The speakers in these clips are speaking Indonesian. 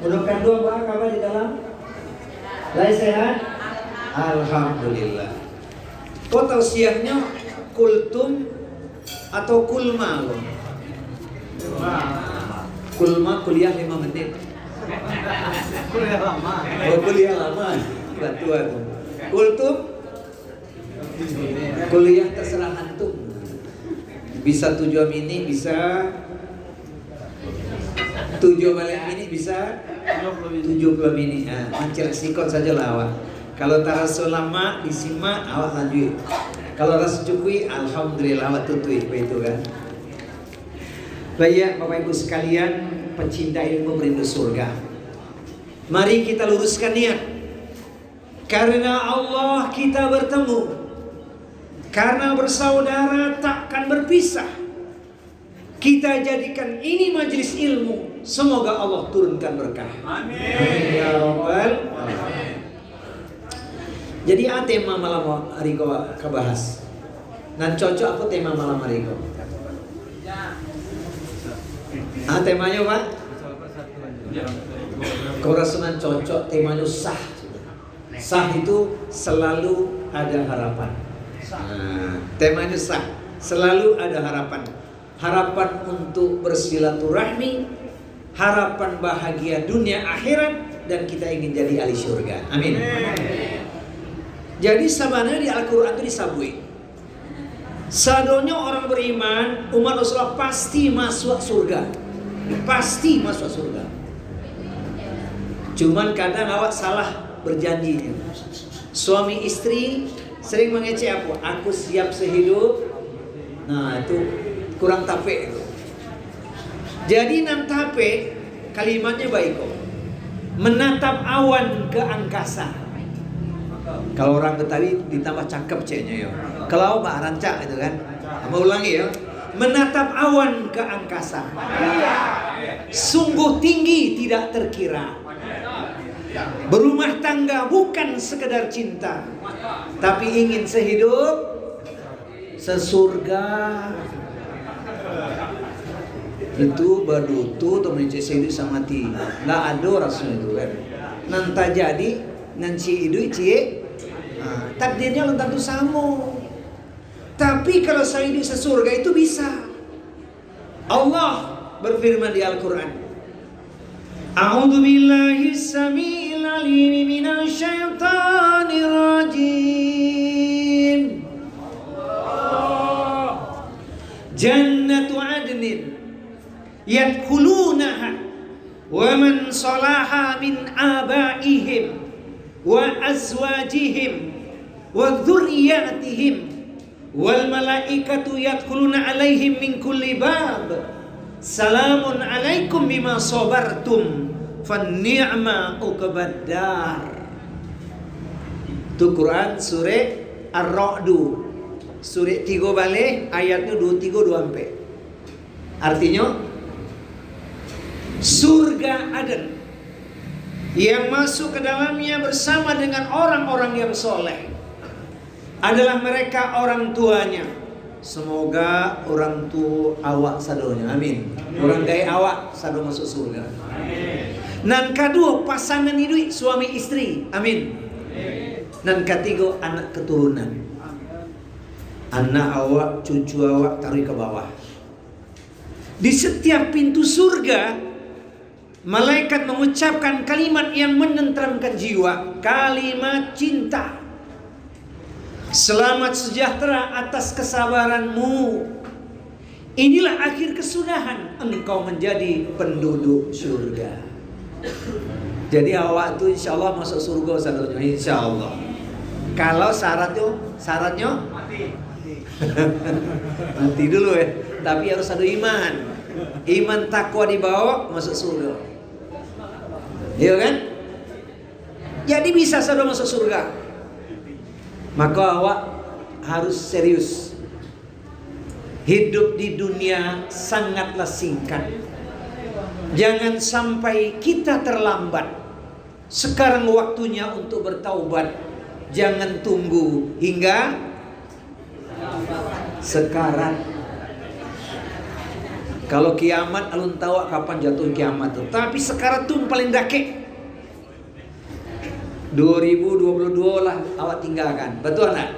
Mudah-mudahan dua kabar di dalam. Lahir sehat? Alhamdulillah. Kok tausiahnya kultum atau kulma loh? Kulma kuliah 5 menit. Kuliah lama. Oh, kuliah lama. Batuan. Kultum kuliah terserah antum. Bisa 7 mini, bisa 7 balik mini, bisa 70 mini. Nah, mancir sikot saja lah awak. Kalau taraso lama disimak awak lanjut. Kalau rasa cukui, alhamdulillah awak tutui begitu kan. Baik Bapak Ibu sekalian, pencinta ilmu merindu surga. Mari kita luruskan niat. Karena Allah kita bertemu. Karena bersaudara takkan berpisah. Kita jadikan ini majelis ilmu. Semoga Allah turunkan berkah. Amin. Ya Rabbal Alamin. Jadi apa tema malam hari kau bahas? Nan cocok apa tema malam hari kau? Temanya Pak? Kau rasa nan cocok temanya sah. Sah itu selalu ada harapan. Nah, temanya sah, selalu ada harapan. Harapan untuk bersilaturahmi, harapan bahagia dunia akhirat, dan kita ingin jadi ahli surga. Amin. Jadi sebenarnya di Al-Quran itu disabui. Sadonya orang beriman, umat Rasulullah pasti masuk surga. Pasti masuk surga. Cuman kadang awak salah berjanjinya. Suami istri sering mengecek apa? Aku siap sehidup. Nah itu kurang tape itu. Jadi nan tape kalimatnya baik kok. Menatap awan ke angkasa. Kalau orang Betawi ditambah cakep ceknya ya. Kalau Mbak Rancak itu kan. Mau ulangi ya. Menatap awan ke angkasa. Sungguh tinggi tidak terkira. Berumah tangga bukan sekedar cinta, tapi ingin sehidup sesurga. Itu badutu atau mencari sehidup sama mati. Nggak ada rasanya itu kan. Nanti jadi nanti hidup cie. Takdirnya belum tentu sama. Tapi kalau saya hidup sesurga itu bisa. Allah berfirman di Al-Quran. A'udzu billahi samiil alim minasy syaithanir rajim. Jannatu adnin yadkhulunaha wa man salaha min abaihim wa azwajihim wa dzurriyyatihim wal malaikatu yadkhuluna alaihim min kulli bab. Salamun alaikum bima sabartum fan ni'ma uqbaddar. Itu Quran surah Ar-Ra'd. Surah 3 balik ayatnya 23-24. Artinya surga Aden yang masuk ke dalamnya bersama dengan orang-orang yang soleh adalah mereka orang tuanya. Semoga orang tua awak sadonya, amin. Orang gaya awak sado masuk surga. Nan kedua pasangan hidup suami istri, amin. Nan ketiga anak keturunan. Anak awak, cucu awak taruh ke bawah. Di setiap pintu surga, malaikat mengucapkan kalimat yang menenteramkan jiwa, kalimat cinta. Selamat sejahtera atas kesabaranmu. Inilah akhir kesudahan engkau menjadi penduduk surga. Jadi awak tu insya Allah masuk surga saudara, insya Allah. Kalau syaratnya mati dulu ya. Tapi harus ada iman. Iman takwa dibawa masuk surga. Iya kan? Jadi bisa saudara masuk surga. Maka awak harus serius. Hidup di dunia sangatlah singkat. Jangan sampai kita terlambat. Sekarang waktunya untuk bertaubat. Jangan tunggu hingga sekarat. Kalau kiamat alun tahu kapan jatuh kiamat tuh. Tapi sekarang tuh paling dake 2022 lah awak tinggalkan. Betul enggak?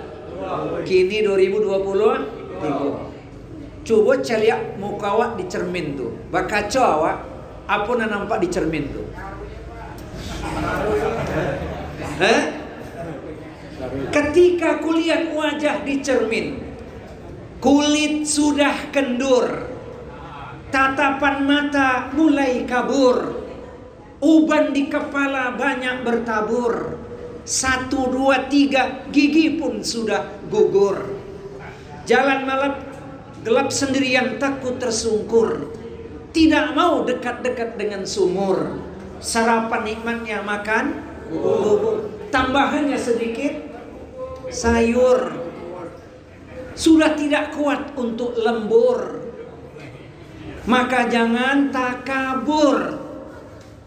Kini 2020 coba celiak muka awak di cermin tuh. Bakaco awak apa yang nampak di cermin tuh? Ketika kulihat wajah di cermin, kulit sudah kendur, tatapan mata mulai kabur, uban di kepala banyak bertabur, 1, 2, 3 gigi pun sudah gugur. Jalan malam gelap sendirian takut tersungkur, tidak mau dekat-dekat dengan sumur. Sarapan nikmatnya makan bubur, tambahannya sedikit sayur. Sudah tidak kuat untuk lembur, maka jangan takabur.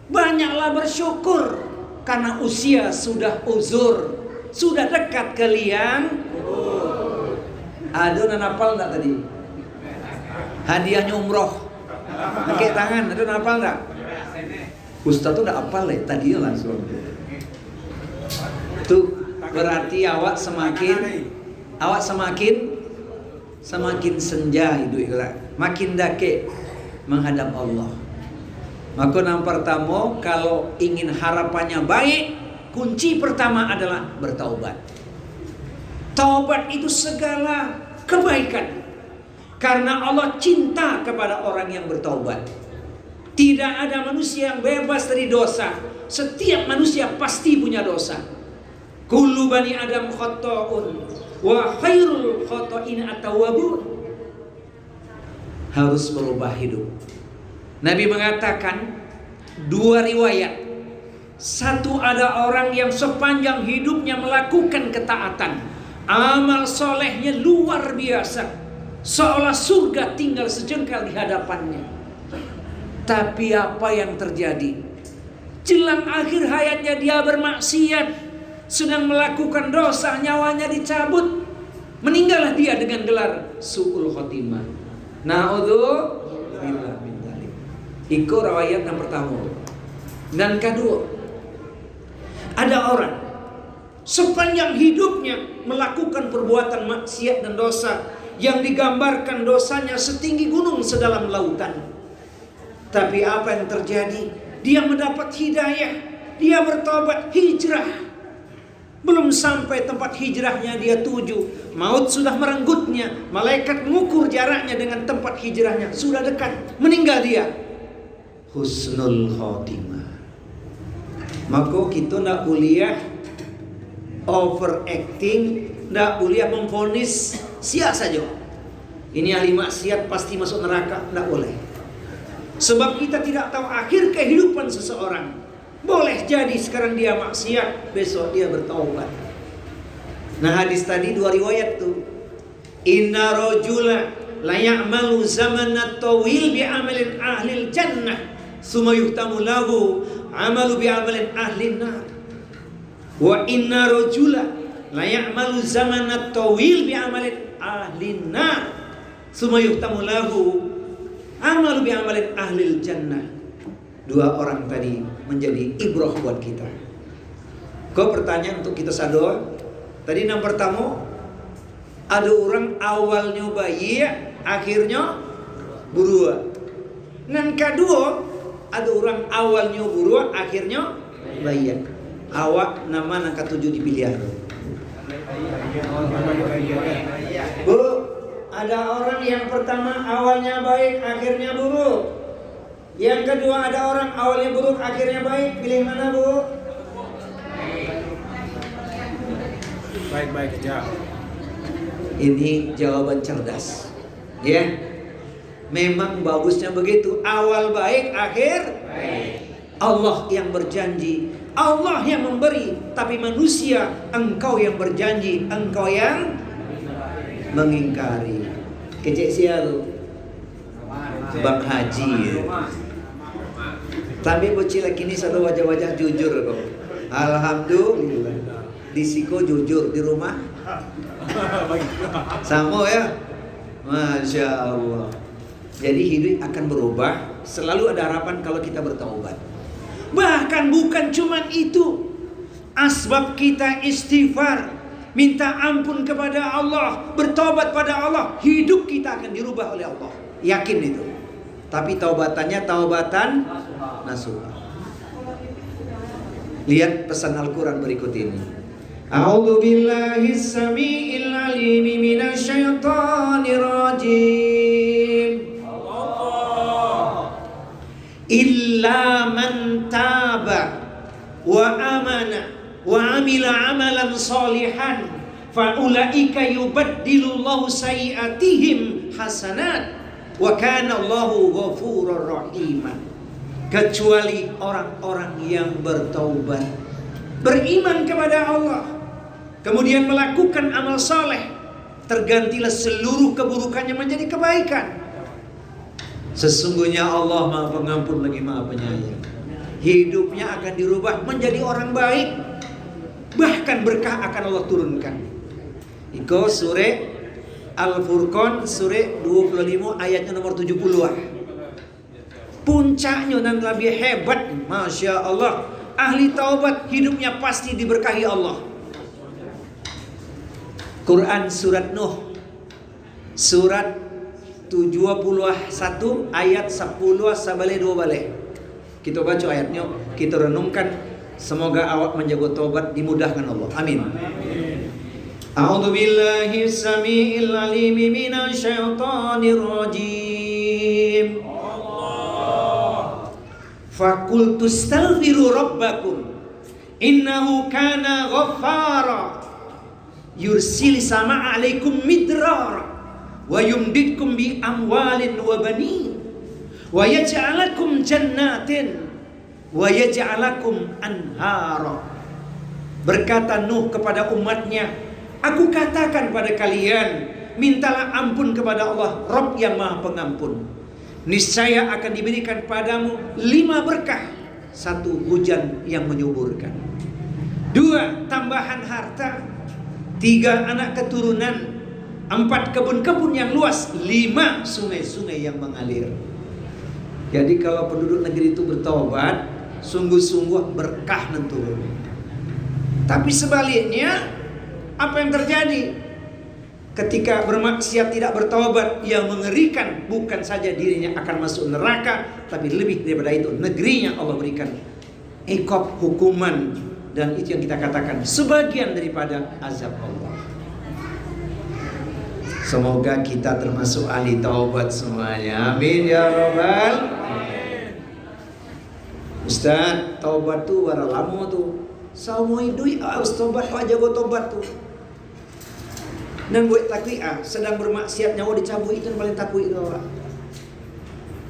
Banyaklah bersyukur karena usia sudah uzur, sudah dekat ke liang. Aduh, napal enggak tadi? Hadiahnya umroh. Pakai tangan, aduh napal enggak? Ustaz tuh enggak apal ya, tadinya langsung. Tuh berarti awak semakin senja hidup, makin dake menghadap Allah. Maka yang pertama, kalau ingin harapannya baik, kunci pertama adalah bertaubat. Taubat itu segala kebaikan, karena Allah cinta kepada orang yang bertaubat. Tidak ada manusia yang bebas dari dosa. Setiap manusia pasti punya dosa. Kullu bani Adam khata'un wa khairul khata'in at-tawwabun. Harus berubah hidup. Nabi mengatakan 2 riwayat. Satu, ada orang yang sepanjang hidupnya melakukan ketaatan, amal solehnya luar biasa, seolah surga tinggal sejengkal di hadapannya. Tapi apa yang terjadi? Jelang akhir hayatnya dia bermaksiat, sedang melakukan dosa, nyawanya dicabut, meninggallah dia dengan gelar su'ul khotimah. Na'udzubillah min dzalik. Itu riwayat yang pertama. Dan kedua, ada orang sepanjang hidupnya melakukan perbuatan maksiat dan dosa, yang digambarkan dosanya setinggi gunung sedalam lautan. Tapi apa yang terjadi? Dia mendapat hidayah, dia bertobat, hijrah. Belum sampai tempat hijrahnya dia tuju, maut sudah merenggutnya. Malaikat mengukur jaraknya dengan tempat hijrahnya, sudah dekat, meninggal dia. Husnul khotimah. Maka kita nak boleh overacting, nak boleh memvonis sia saja. Ini ahli maksiat pasti masuk neraka, tak boleh. Sebab kita tidak tahu akhir kehidupan seseorang. Boleh jadi sekarang dia maksiat, besok dia bertaubat. Nah, hadis tadi 2 riwayat tuh. Inna rajula la ya'malu zamanat tawil bi amalin ahlil jannah, summa yuhtamu lahu amalu bi amalin ahlin nar. Wa inna rajula la ya'malu zamanat tawil bi amalin ahlin nar, summa yuhtamu lahu amalu bi amalin ahlil jannah. 2 orang tadi menjadi ibrah buat kita. Kau pertanyaan untuk kita sadar. Tadi yang pertama, ada orang awalnya bayi, akhirnya buruk. Yang kedua, ada orang awalnya buruk, akhirnya bayi. Awak nama angka 7 dipilih. Bu, ada orang yang pertama awalnya baik, akhirnya buruk. Yang kedua ada orang awalnya buruk, akhirnya baik. Pilih mana, Bu? Baik-baik aja. Ini jawaban cerdas. Ya. Memang bagusnya begitu. Awal baik, akhir baik. Allah yang berjanji, Allah yang memberi, tapi manusia, engkau yang berjanji, engkau yang mengingkari. Kecek sial Bang Haji ya. Tapi bocil kini satu wajah-wajah jujur kok. Alhamdulillah. Di Siko jujur, di rumah sama ya. Masya Allah. Jadi hidup akan berubah. Selalu ada harapan kalau kita bertaubat. Bahkan bukan cuman itu, asbab kita istighfar, minta ampun kepada Allah, bertobat pada Allah, hidup kita akan dirubah oleh Allah. Yakin itu. Tapi taubatannya taubatan nasuha. Lihat pesan Al-Quran berikut ini. A'udzu billahi samiil alim minasy syaithanir rajim. Illa man taba wa amana wa amila amalan salihan fa ulaika yubaddilullahu sayiatihim hasanat wa kana Allahu ghafurur rahim. Kecuali orang-orang yang bertaubat, beriman kepada Allah, kemudian melakukan amal saleh, tergantilah seluruh keburukannya menjadi kebaikan. Sesungguhnya Allah Maha Pengampun lagi Maha Penyayang. Hidupnya akan dirubah menjadi orang baik. Bahkan berkah akan Allah turunkan. Iko surah Al-Furqan surah 25 ayatnya nomor 70. Puncaknya dan lebih hebat, Masya Allah. Ahli taubat hidupnya pasti diberkahi Allah. Quran surat Nuh surat 71 ayat 10 sampai 2 balik. Kita baca ayatnya, kita renungkan, semoga awak menjaga taubat dimudahkan Allah. Amin. A'udzu billahi samiil alim minasy syaithanir rajim. Faqultu astaghfiru rabbakum innahu kana ghaffara yursilis sama 'alaikum midrara wa yumditkum bi amwalin wa banin wa yaj'alakum jannatin wa yaj'alakum anhara. Berkata Nuh kepada umatnya, aku katakan pada kalian, mintalah ampun kepada Allah, Rabb yang Maha Pengampun. Niscaya akan diberikan padamu 5 berkah. 1, hujan yang menyuburkan. 2, tambahan harta. 3, anak keturunan. 4, kebun-kebun yang luas. 5, sungai-sungai yang mengalir. Jadi kalau penduduk negeri itu bertobat, sungguh-sungguh berkah turun. Tapi sebaliknya, apa yang terjadi? Ketika bermaksiat tidak bertobat, yang mengerikan bukan saja dirinya akan masuk neraka, tapi lebih daripada itu, negerinya Allah berikan iqab, hukuman, dan itu yang kita katakan sebagian daripada azab Allah. Semoga kita termasuk ahli taubat semuanya. Amin ya rabbal alamin. Ustaz, taubat tuh wara lama tuh. Semua hidup harus taubat, aja gua taubat tuh. Dan buat takwi'ah, sedang bermaksiat nyawa dicabut, itu yang paling takwi itu awak.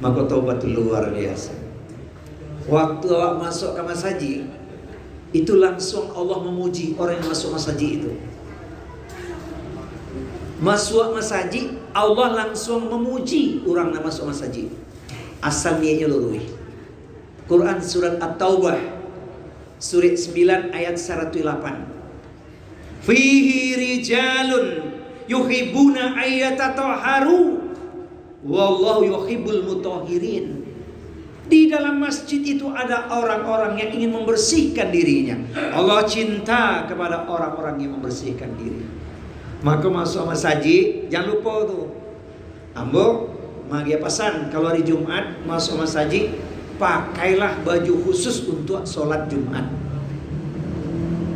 Maka taubat itu luar biasa. Waktu awak masuk ke masjid, itu langsung Allah memuji orang yang masuk masjid itu. Masuk masjid, Allah langsung memuji orang yang masuk masjid. Asal niatnya lurus. Quran surat At-Taubah surat 9 ayat 108. Fihi rijalun yuhibbuna ayyatatahharu wallahu yuhibbul mutahhirin. Di dalam masjid itu ada orang-orang yang ingin membersihkan dirinya. Allah cinta kepada orang-orang yang membersihkan diri. Maka masuk masjid, jangan lupa tuh. Ambo, magia pesan kalau hari Jumat masuk masjid, pakailah baju khusus untuk sholat Jumat.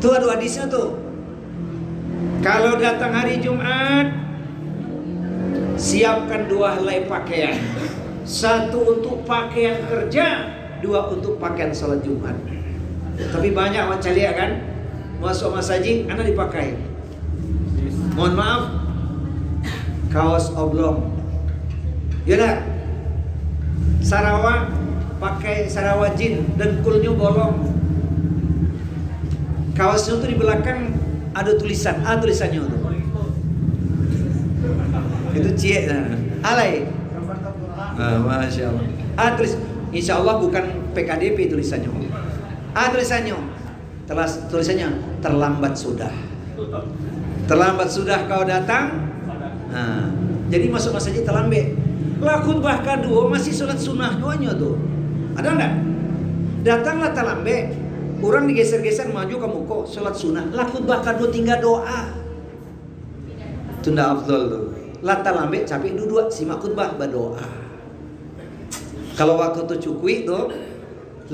Tuh ada hadisnya tuh. Kalau datang hari Jumat, siapkan 2 helai pakaian. 1 untuk pakaian kerja, 2 untuk pakaian sholat Jumat. Tapi banyak macam lihat kan, masuk masjid, anak dipakai. Mohon maaf, kaos oblong. Yalah, Sarawak pakai Sarawak jin, dengkulnya bolong. Kaosnya tuh di belakang ada tulisan, tulisannya tuh. Itu cie, alay. Masya Allah. Tulis, insya Allah bukan PKDP tulisannya. Tulisannya, tulisannya terlambat sudah. Terlambat sudah kau datang. Jadi masuk masjid terlambat. Lah khutbah kedua masih sholat sunnah doanya tuh. Ada enggak? Datanglah talambe, orang digeser-geser maju ke muko, sholat sunnah. Lah khutbah kedua tinggal doa. Tunda afdol tuh. Lah talambe capek dua simak khutbah berdoa. Kalau waktu tuh cukui tuh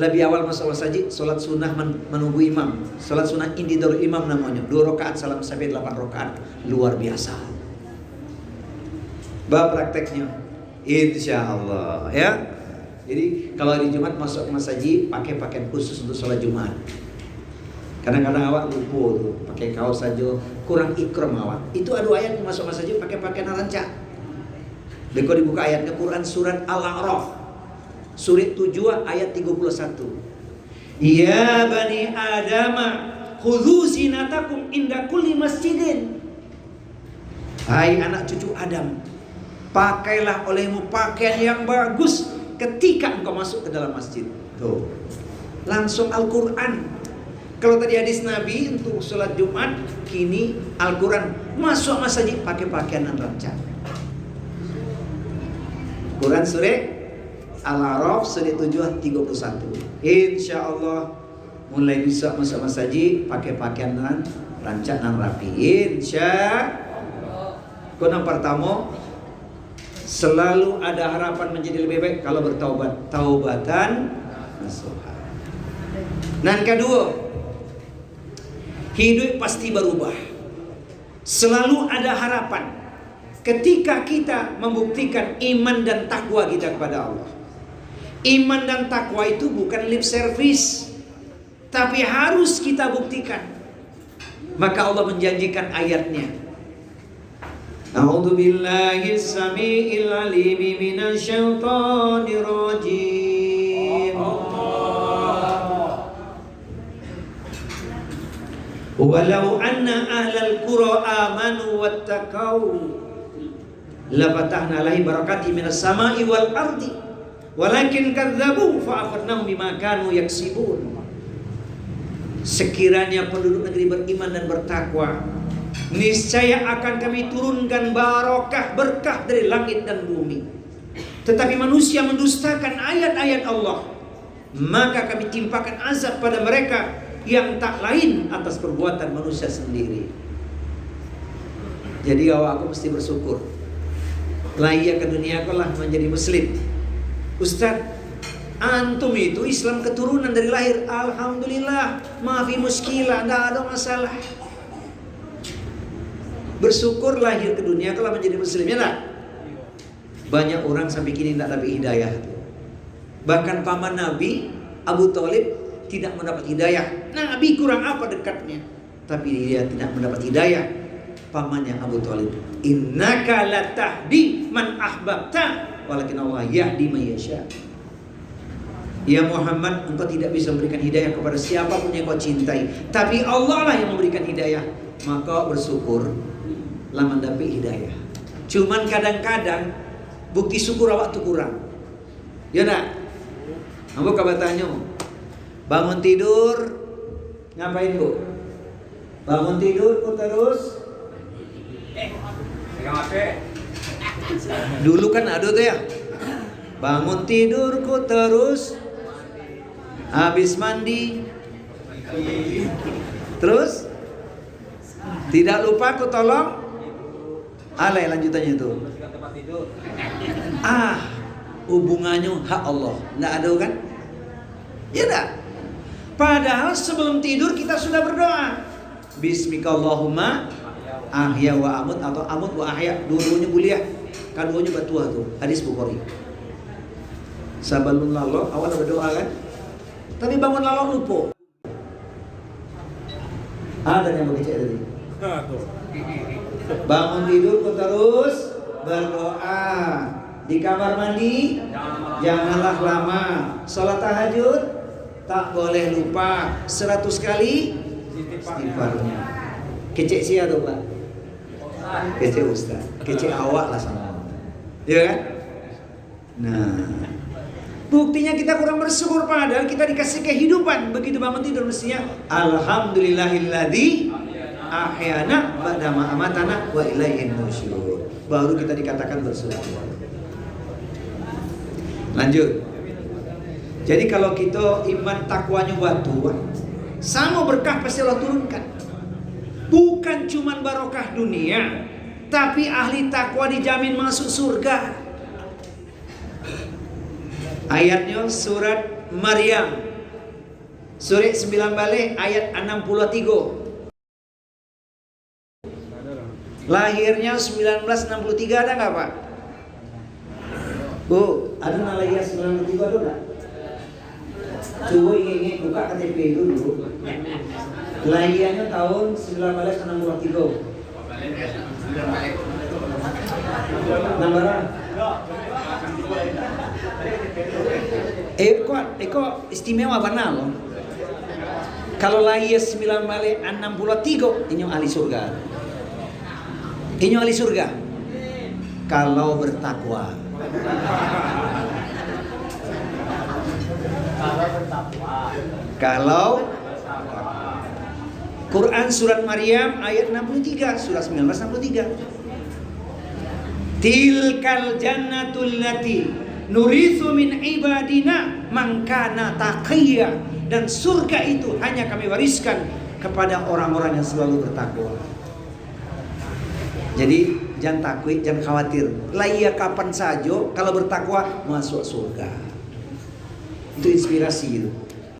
lebih awal masuk saja sholat sunnah menunggu imam. Sholat sunnah indidor imam namanya. 2 rakaat salam sampai 8 rakaat. Luar biasa. Prakteknya insya Allah ya. Jadi kalau hari Jumat masuk masjid pakai pakaian khusus untuk sholat Jumat. Kadang-kadang awak lupa tuh pakai kaos saja kurang ikram awak. Itu ada ayat masuk masjid pakai pakaian rancak. Beko dibuka ayatnya Quran surat Al-A'raf surat 7 ayat 31. Ya bani Adama khudhu zinatakum inda kulli masjidin. Hai anak cucu Adam, pakailah olehmu pakaian yang bagus ketika engkau masuk ke dalam masjid. Tuh. Langsung Al-Quran. Kalau tadi hadis Nabi untuk sholat Jumat, kini Al-Quran masuk masjid pakai pakaian yang rancak. Quran surah Al-A'raf surah 7 31. Insya Allah mulai bisa masuk masjid pakai pakaian yang rancak dan rapi. Insya Allah. Yang pertama, selalu ada harapan menjadi lebih baik kalau bertaubat. Taubatan nasuha. Dan kedua, hidup pasti berubah. Selalu ada harapan ketika kita membuktikan iman dan takwa kita kepada Allah. Iman dan takwa itu bukan lip service, tapi harus kita buktikan. Maka Allah menjanjikan ayatnya. A'udzu billahi as-sami'il 'alim minasy syaithanir rajim. Walau anna ahlal qura amanu wattaqau la fatahna 'alaihim barakatin minas sama'i wal ardi walakin kadzdzabu fa akhadnahum bima kanu yaksibun. Sekiranya penduduk negeri beriman dan bertakwa, niscaya akan kami turunkan barokah berkah dari langit dan bumi. Tetapi manusia mendustakan ayat-ayat Allah, maka kami timpakan azab pada mereka yang tak lain atas perbuatan manusia sendiri. Jadi aku mesti bersyukur. Lahir ke dunia aku lah menjadi muslim. Ustaz, antum itu Islam keturunan dari lahir. Alhamdulillah, maafi muskilah, tidak ada masalah. Bersyukur lahir ke dunia kalau menjadi muslim, ya tak? Banyak orang sampai kini tidak dapat hidayah. Bahkan paman Nabi Abu Thalib tidak mendapat hidayah. Nabi kurang apa dekatnya, tapi dia tidak mendapat hidayah. Pamannya Abu Thalib, innaka latahdi man ahbabta walakin Allah yahdi man yasha. Ya Muhammad, engkau tidak bisa memberikan hidayah kepada siapapun yang kau cintai, tapi Allah lah yang memberikan hidayah. Maka bersyukur lah mendapat hidayah. Cuman kadang-kadang bukti syukur awak tu kurang. Ya nak? Ambo kabar tanya, bangun tidur ngapain bu? Bangun tidur kok terus? Dulu kan ada tuh ya. Bangun tidur kok terus? Habis mandi. Terus? Tidak lupa kok tolong. Alay lanjutannya itu. Hubungannya hak Allah. Nggak ada kan? Ya enggak? Padahal sebelum tidur kita sudah berdoa. Bismikallahumma ahya wa amut atau amut wa ahya. Dua-duanya buliah. Keduanya batua tuh. Hadis Bukhari. Sabalun lalu awal berdoa kan? Tapi bangun lalu lupa. Ada yang begitu tadi. Bangun tidur kok terus berdoa. Di kamar mandi janganlah lama. Salat tahajud tak boleh lupa 100 kali istighfarnya. Kecek sia tuh Pak. Kecek Ustaz. Kecek awak lah sama. Ya kan? Nah, buktinya kita kurang bersyukur padahal kita dikasih kehidupan. Begitu bangun tidur mestinya alhamdulillahilladzi ahyana ba'da ma amatana wa ilaihin nusyur. Baru kita dikatakan bersyukur. Lanjut. Jadi kalau kita iman takwanya batu, sama berkah pasti Allah turunkan. Bukan cuman barokah dunia, tapi ahli takwa dijamin masuk surga. Ayatnya surat Maryam, surat 9 balik ayat 63. Lahirnya 1963, ada nggak Pak? Bu, ada lahirnya 1963 ada nggak? Coba ingin buka KTP dulu. Lahirnya tahun 1963. Nambaran. Kok istimewa benar loh. Kalau lahir 1963, ini ahli surga. Ini ahli surga. Kalau bertakwa. Kalau Quran surat Maryam ayat 63, surah 1963. Tilkal jannatul lati nurithu min ibadina man kana taqiyya, dan surga itu hanya kami wariskan kepada orang-orang yang selalu bertakwa. Jadi jangan takut, jangan khawatir. Layak kapan saja kalau bertakwa masuk surga. Itu inspirasi itu.